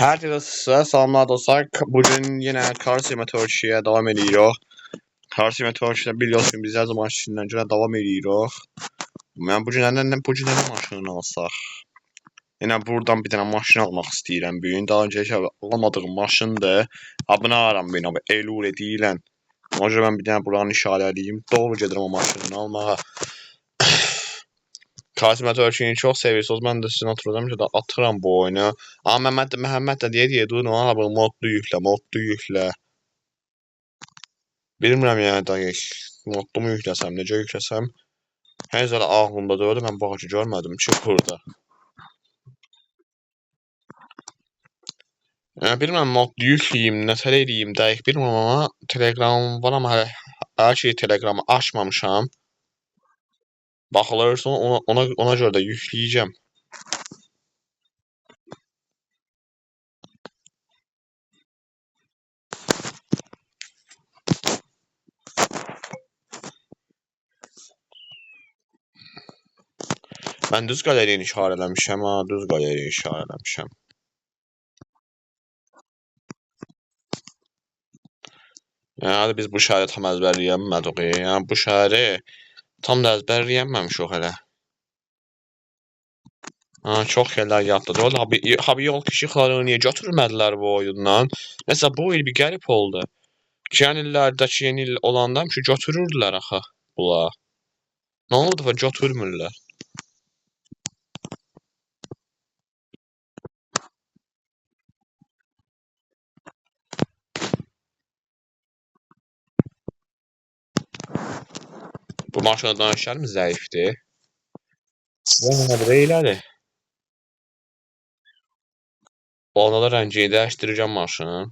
Herkese selamlar dostlar. Bugün yine Kars Meteorolojiye devam ediyoruz. Kars Meteoroloji'de biliyorsun biz her zaman şimdiden göre devam ediyoruz. Ben bugün ne maşını alsaq? Yine buradan bir tane maşın almak istəyirəm. Bugün daha önce alamadığım maşındır. Abone aram beni abi. Elure deyilən. O yüzden ben bir tane buranın işarəliyim. Doğru gedirəm o maşını almağa. Kars Meteorolojiyi çok seviyorsunuz. Ben de sizin oturacağım ki atıram bu oyunu. Ama Məhəmməd də deyir dur abi modlu yüklə. Bilmirəm yəni dəqiq modlu mu yükləsəm, necə yükləsəm. Hər zərə ağlımda deyildi, mən bu ağacı görmədim ki burada. Yəni bilmirəm modlu yükləyim, nətər eləyim dəqiq bilmirəm amma Telegramım var amma hələ ki Telegramı açmamışam. Baxılırsa ona görə də yükləyəcəm. Mən düz qaleriyini işarələmişəm, ha, düz qaleriyini işarələmişəm. Yəni biz bu şəhəri tam əzbərləyənmədik. Yəni bu şəhəri tam da əzbərləyənməmişik hələ. Ha, çox yerlər yaddadır. Abi yol keşikləri niyə götürmədilər bu oyundan? Mesela bu il bir qərib oldu. Geçən illərdəki yeni il olanda ki götürürdülər axı bunlar. Nə oldu və götürmürlər? Bu maşına danışlar mı zəifdir? Bu nə elədi? Onda da rəngini dəyişdirəcəm maşının.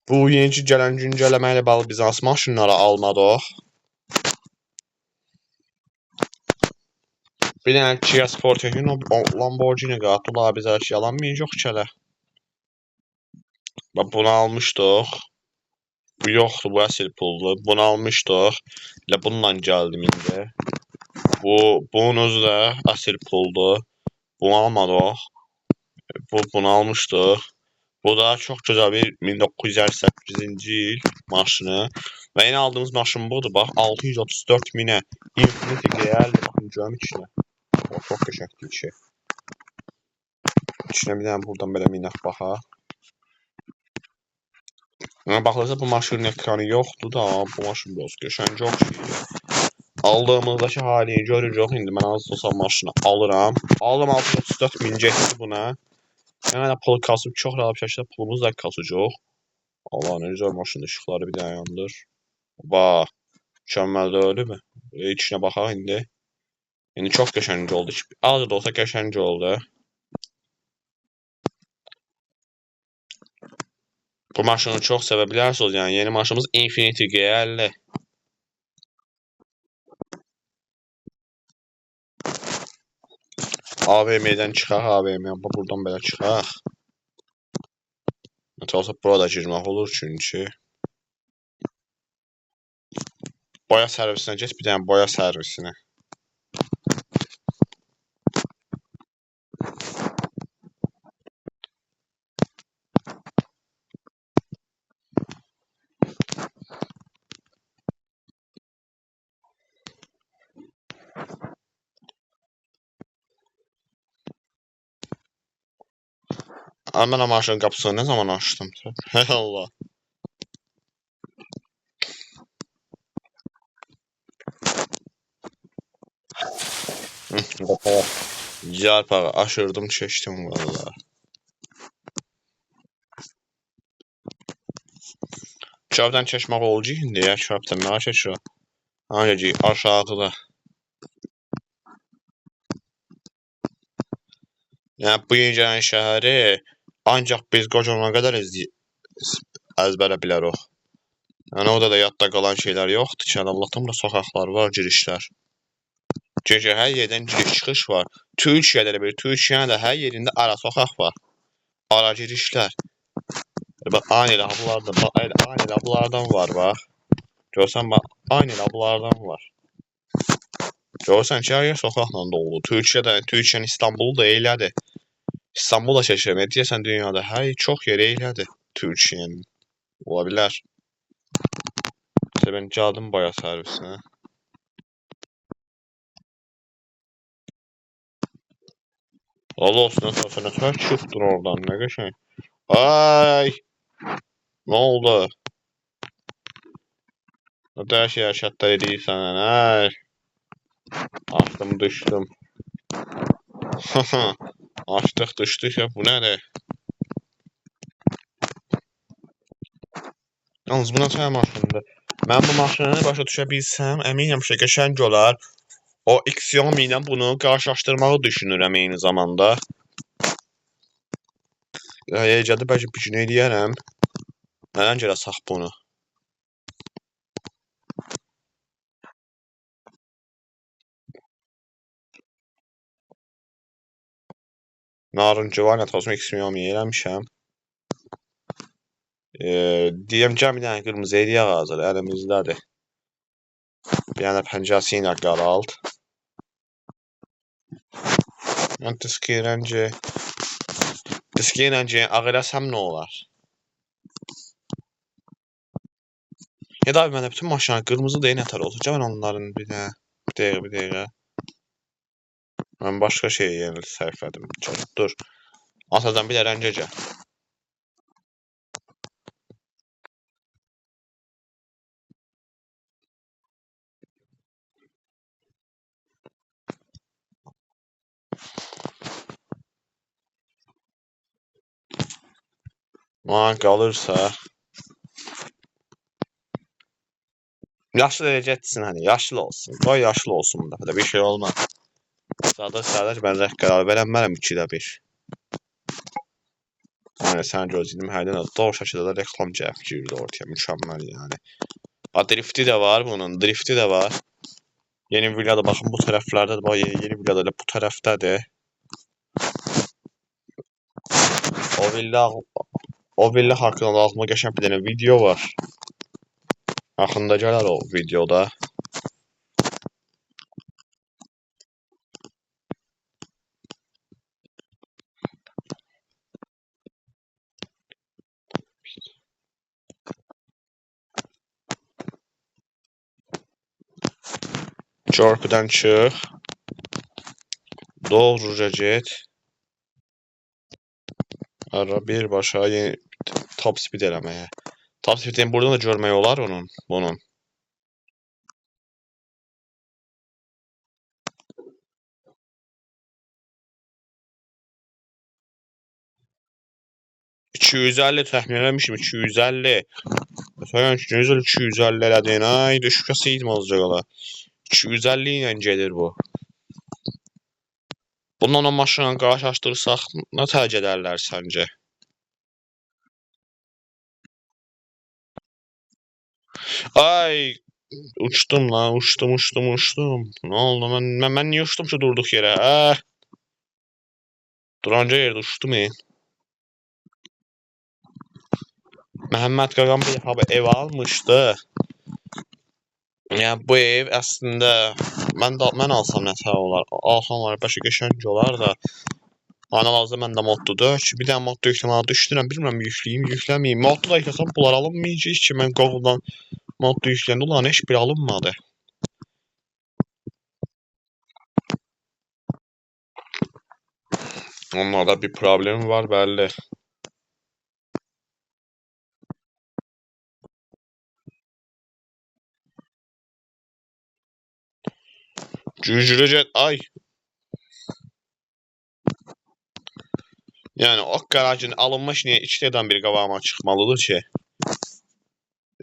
Bu yeni gələn güncəlləmə ilə bağlı biz hansı maşınları almadıq? Bir dənə Kia Sportage'in Lamborghini qatdılar biz hər şey alamayacaq ki hələ. Bax bunu almışdıq. Bu yoxdur, bu əsl puldur. Bunu almışdıq. Elə bununla gəldim indi. Bunun özü də əsl puldur. Bunu almadıq. Bunu almışdıq. Bu da çox gözəl bir 1958-ci il maşını. Və yeni aldığımız maşın budur. Bax 634 minə Infiniti GL. Baxın görüm içinə. O çox qəşəngdir içi. İçinə bir dənə buradan belə minək baxaq. Baxılırsa bu maşının ekranı yoxdur da, bu maşın biraz qəşəng yox ki. Aldığımızdakı halini görürük. İndi mən az olsa maşını alıram. Aldım 634 min getdi buna. Yəni pul kasıb çox rahat bir şəkildə pulumuz da kasacaq. Allah nə gözəl maşındır, işıqları bir dənə yandır. Bax, mükəmməl deyilmi? İçinə baxaq indi. İndi çox qəşəng oldu. Az da olsa qəşəng oldu. Bu maşını çox sevə bilərsiniz. Yəni yeni maşınımız Infiniti GL. AVM'dən çıxaq, AVM'dən buradan belə çıxaq. Nəsə burada girmək olur çünki. Boya servisinə geç, bir dənə boya servisinə. Mən o maşının qapısını nə zaman açdım? Hey Allah. Yarpağı aşırdım, keçdim valla. Köpdən keçmək olacaq indi ya, köpdən nə keçir? Hangi aşağıda. Yəni bu yeni gələn şəhəri ancaq biz qocalana qədər əzbərə bilərik. Yəni orada da yadda qalan şeylər yoxdur ki, Allah'tan da sokaklar var, girişlər. Gecə hər yerdən giriş-çıxış var. Türkiyədə də bir, Türkiyənin də hər yerində ara sokaq var. Ara girişlər. Bax, aynı elə bunlardan var, bax. Görsən, bax, aynı elə bunlardan var. Görürsən ki, hər yer sokaqla dolu. Türkiyənin İstanbulu da eylədir. İstanbul da şaşırmır. Deyəsən dünyada çox yer eylədir Türkiyənin. Ola bilər. Ben geldim baya servisine. Allah olsun sana ters çıktın oradan ne geçen. Ay ne oldu? Ne her şey yaşattı değil sana. Ay. Açtım düştüm. Açtık düştük ya bu ne? Yalnız buna çay maşınıdır. Ben bu maşını başa düşə bilsəm, əminəm ki, qəşəng olar. O Xiaomi ilə bunu qarşılaşdırmağı düşünürəm eyni zamanda. Yecədə bəlkə bir gün eləyərəm. Nədən görə sax bunu? Narıncı var, nə olsun Xiaomi eləmişəm. Deyəm bir dənə qırmızı eləyək hazır, əlimizdədir. Bir dənə pəncəsi ilə qaralt. Diski rəngi ağ eləsəm nə olar? Ya da abi mənə bütün maşınlar qırmızı deyil nətər olsun. Gəlin onların bir dəqiqə. Mən başqa şey yeni səhiflədim. Dur. Atadan bir də rəngəcə. Mənə qalırsa yaşlı eləyəcəksin hani, yaşlı olsun. Qoy yaşlı olsun bu dəfə də bir şey olmaz. Sadəcə mən qərar verənmərəm 2-də 1. Yəni sən gözlədim hərdən doğru şəkildə də reklam cəhət girdi ortaya. Mükəmməl yəni. Drifti də var bunun, drifti də var. Yeni villada baxın bu tərəflərdədir. Bax yeni villada elə bu tərəfdədir. O villa haqqında ağlıma geçən bir dənə video var. Yaxında gələr o videoda. Körpüdən çıx. Doğruca get. Ara birbaşa yeni top speed eləməyə. Top speedini buradan da görmək olar bunun. $250 təxmin eləmişim 250. Məsələn 250 elədin ay düşkəsi idmazca qala. 250 ilə gedir bu. Bununla o maşınla qarşılaşdırsaq nə tərcih edərlər səncə? Ay uçdum lan uçdum. Nə oldu? Mən niyə uçdum ki durduq yerə? Duranca yerdə uçdum. Məhəmməd Qaqam bir ev almışdı. Yəni bu ev əslində mən alsam nətər olar? Alsam olar, bəlkə qəşəng olar da. Hal-hazırda məndə modlu deyil ki, bir dənə modlu yükləməyə düşdürəm, bilmirəm yükləyim, yükləməyim. Modlu da yükləsəm bunlar alınmayacaq ki, mən Google'dan modlu yükləyəndə onların heç biri alınmadı. Onlarda bir problem var bəlli. Güclü ay. Yəni o qarajın alınmış niyə 2-dən bir qabağıma çıxmalıdır ki?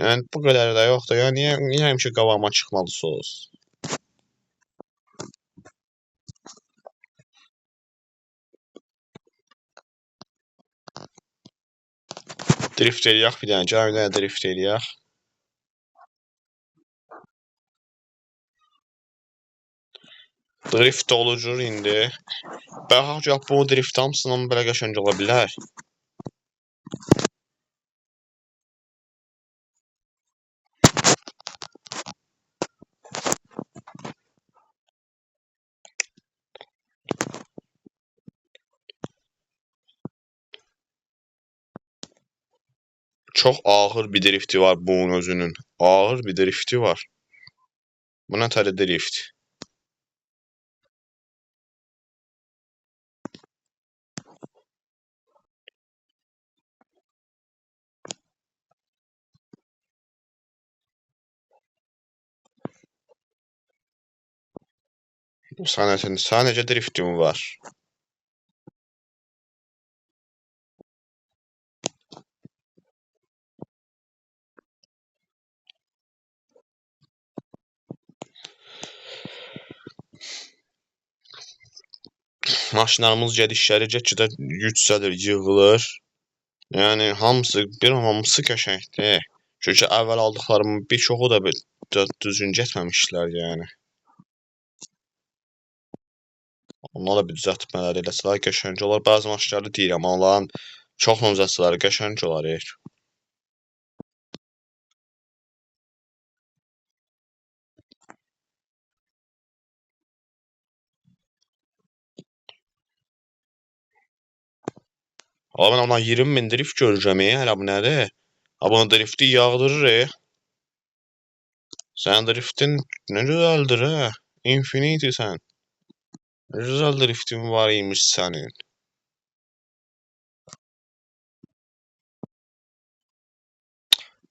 Yəni bu qədər də yoxdur. Yəni niyə həmişə qabağıma çıxmalısınız? Drift eləyək bir dənə, gəl bir dənə drift eləyək. Drift olucur indi. Baxaq ki, bu drift hamısından belə qəşəng ola bilər. Çox ağır bir drifti var bunun özünün. Ağır bir drifti var. Bu nə tər drift? Sadəcə driftim var. Maşınlarımız gedişləri get-gedə yüksəlir, yığılır. Yəni hamısı qəşəngdir. Çünki əvvəl aldıqlarımın bir çoxu da düzgün getməmişlər yəni. Onlara bir düzəltmələr eləsələr qəşəng olar. Bəzi maşınları deyirəm, onların çox nömrəçiləri qəşəng olar. Amma mən ona 20.000 drift görürəm, hələ bu nədir? Bunun drifti yağdırır. Sən driftin nə gözəldir, hə? Infinity sən. Ne güzel driftin var imiş sənin.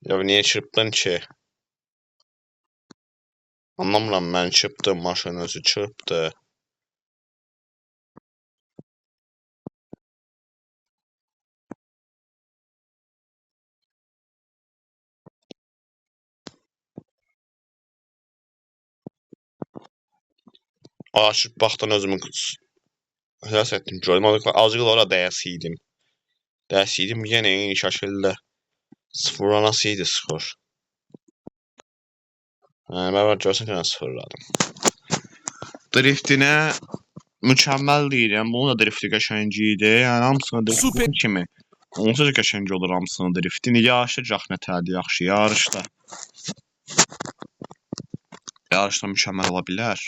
Ya niye çırptın ki? Anlamıram, mən çırptım, maşın özü çırptı. Aşırı baxdan özümü xilas etdim. Gördüm, azıcık ora dəyəsiydim. Yenə eyni şəkildə sıfırlanasıydı sıfır. Mən görsən ki, sıfırladım. Driftinə mükəmməl deyirəm. Bunun da drifti qəşəng idi. Yəni hamısını drifti kimi. Onsuz da qəşəng olur hamısının drifti. Yarışacaq nətərdir yaxşı yarışda. Yarışda mükəmməl ola bilər.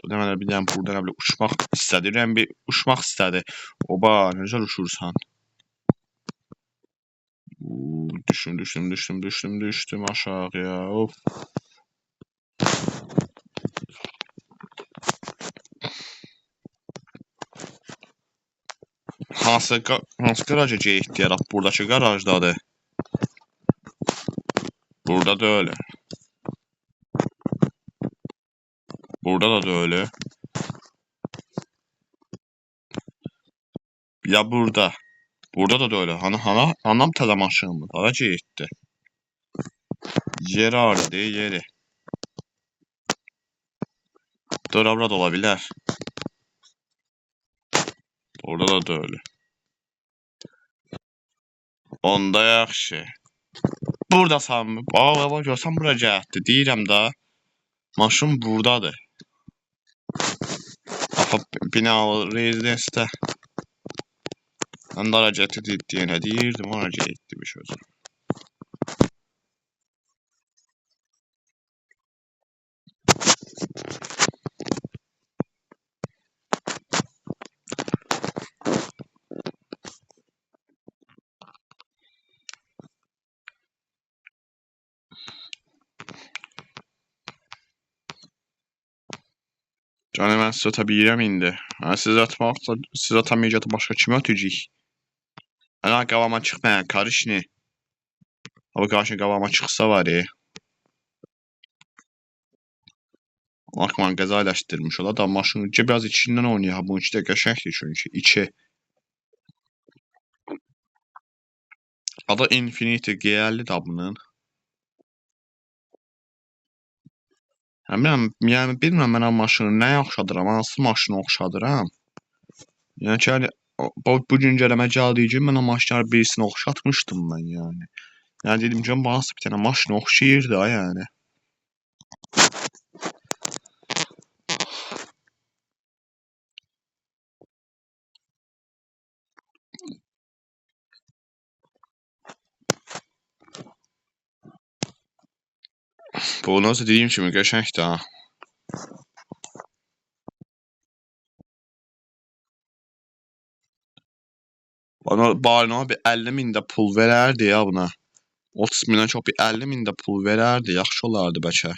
Deməli bir dənə buradan belə uçmaq istədi. Bir uçmaq istədi. Oba, necə uçursan? Düşdüm aşağıya. Of. Hansı qaraja getdik? Buradakı qarajdadır. Burada da öyle. Burada da öyle. Ya burada. Burada da öyle. Anam təzə maşınımız. Hara getdi? Yeri aradı, yeri. Burada da ola bilər. Burada da öyle. Onda yaxşı. Burada sanmı? Aa, görsən bura gəldi. Deyirəm də. Maşın buradadır. Aha, binalı rezidensidə. Mən də aracəti deyənə deyirdim, aracə etdi bir söz. Canım, mən sizə ata bilirəm indi. Siz atamayacaqda başqa kimi ötəcək? Ana qabağıma çıxmayan karışını. Ama karşı qabağıma çıxsa var ya. Akman qəzaləşdirmiş ola da maşını biraz içindən oynayaq. Bunun içi də qəşəngdir çünki. İçi. Adı Infinity GL da bunun. Yəni bilmirəm mən o maşını nəyə oxşadıram, hansı maşını oxşadıram. Yəni ki, bu güncələmə gəldiyi gün mən o maşınları birisini oxşatmışdım mən yəni. Yəni dedim ki, bana bir tane maşını oxşayırdı ha yəni. Bu nasıl dediyim kimi qəşəngdir ha. Bana bir 50.000 də pul verərdi ya buna. 30.000-dən çox bir 50.000 də pul verərdi, yaxşı olardı bəlkə.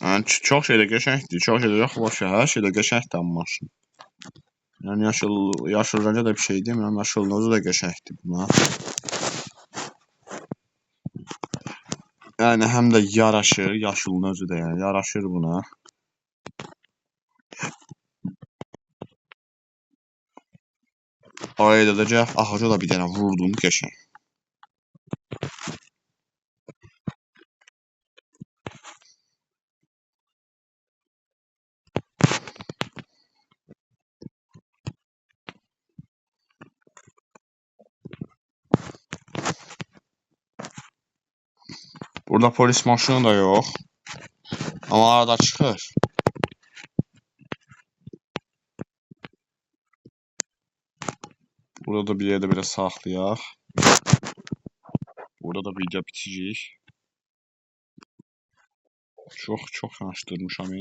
Yəni çox şeydə qəşəngdir, çox şeydə yox, boş ver, hər şeydə qəşəngdir amma maşın. Yəni yaşıl rəngə də bir şey demirəm, yaşıl özü də qəşəngdir buna. Yəni həm də yaraşır, yaşılın özü də yəni yaraşır buna. Ayda da gəl ağaca da bir dənə vurdum qəşəng. Burada polis maşını da yox. Amma arada çıxır. Burada da bir yerdə belə saxlayaq. Burada da video bitecek. Çox danışdırmışam.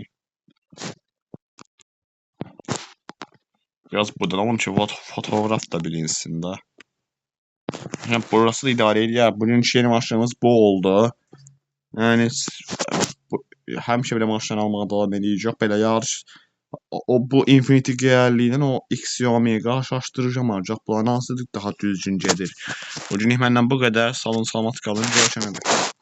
Biraz burada oğlum ki fotoğraf da bilinsin də. Yəni burası da idarə edir. Bugünkü yeni maşınımız bu oldu. Yəni həmişə belə maşın almağa davam edəcək. Belə yarış bu Infiniti gəyərliyindən o X Omega şaşdırıcı ancaq bunların hansıdır daha düzgün gedir. Bugünlük məndən bu qədər. Salın salamat qalın. Görüşənədək.